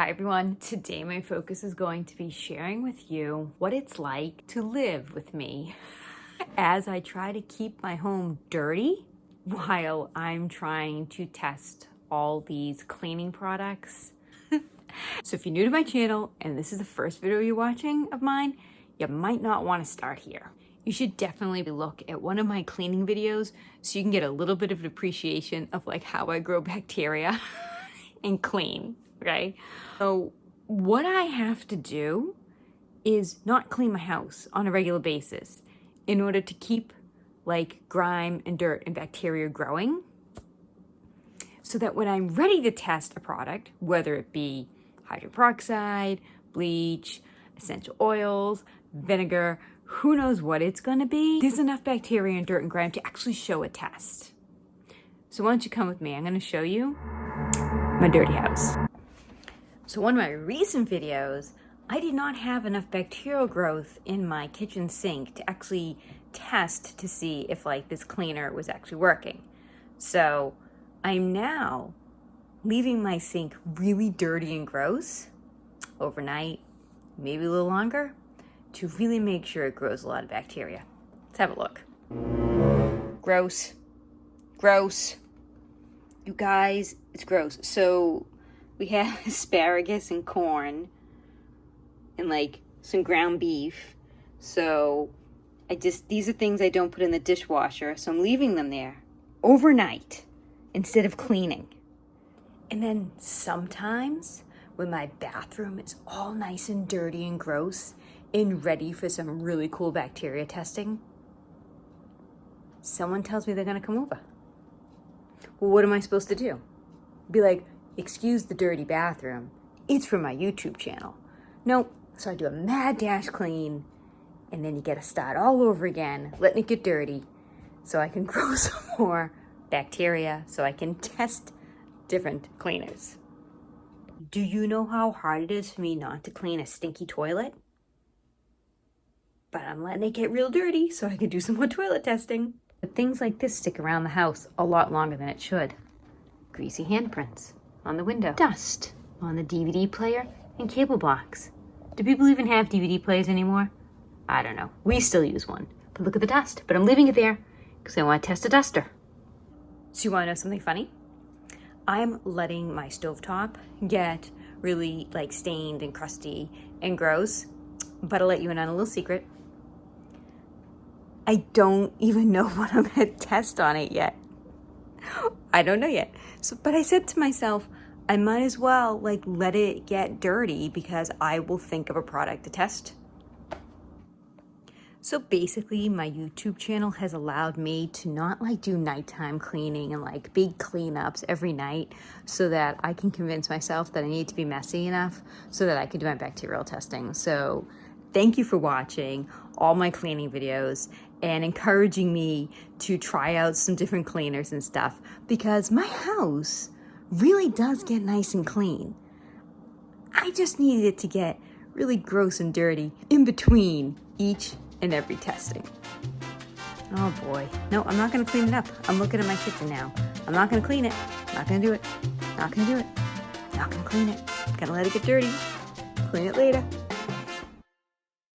Hi everyone, today my focus is going to be sharing with you what it's like to live with me as I try to keep my home dirty while I'm trying to test all these cleaning products. So if you're new to my channel and this is the first video you're watching of mine, you might not want to start here. You should definitely look at one of my cleaning videos so you can get a little bit of an appreciation of like how I grow bacteria and clean. Okay, so what I have to do is not clean my house on a regular basis in order to keep like grime and dirt and bacteria growing, so that when I'm ready to test a product, whether it be hydrogen peroxide, bleach, essential oils, vinegar, who knows what it's going to be, there's enough bacteria and dirt and grime to actually show a test. So why don't you come with me? I'm going to show you my dirty house. So one of my recent videos, I did not have enough bacterial growth in my kitchen sink to actually test to see if like this cleaner was actually working. So I'm now leaving my sink really dirty and gross overnight, maybe a little longer, to really make sure it grows a lot of bacteria. Let's have a look. Gross. Gross. You guys, it's gross. So we have asparagus and corn and like some ground beef. So these are things I don't put in the dishwasher. So I'm leaving them there overnight instead of cleaning. And then sometimes when my bathroom is all nice and dirty and gross and ready for some really cool bacteria testing, someone tells me they're gonna come over. Well, what am I supposed to do? Be like, excuse the dirty bathroom, it's for my YouTube channel. Nope, so I do a mad dash clean, and then you gotta start all over again, letting it get dirty, so I can grow some more bacteria, so I can test different cleaners. Do you know how hard it is for me not to clean a stinky toilet? But I'm letting it get real dirty, so I can do some more toilet testing. But things like this stick around the house a lot longer than it should. Greasy handprints on the window, dust on the DVD player and cable box. Do people even have DVD players anymore? I don't know. We still use one. But look at the dust. But I'm leaving it there because I want to test a duster. So you want to know something funny? I'm letting my stovetop get really like stained and crusty and gross. But I'll let you in on a little secret. I don't even know what I'm going to test on it yet. I don't know yet. But I said to myself, I might as well like let it get dirty because I will think of a product to test. So basically my YouTube channel has allowed me to not like do nighttime cleaning and like big cleanups every night, so that I can convince myself that I need to be messy enough so that I can do my bacterial testing. So thank you for watching all my cleaning videos and encouraging me to try out some different cleaners and stuff, because my house really does get nice and clean. I just needed it to get really gross and dirty in between each and every testing. Oh boy. No, I'm not gonna clean it up. I'm looking at my kitchen now. I'm not gonna clean it. Not gonna do it. Not gonna do it. Not gonna clean it. Gotta let it get dirty. Clean it later.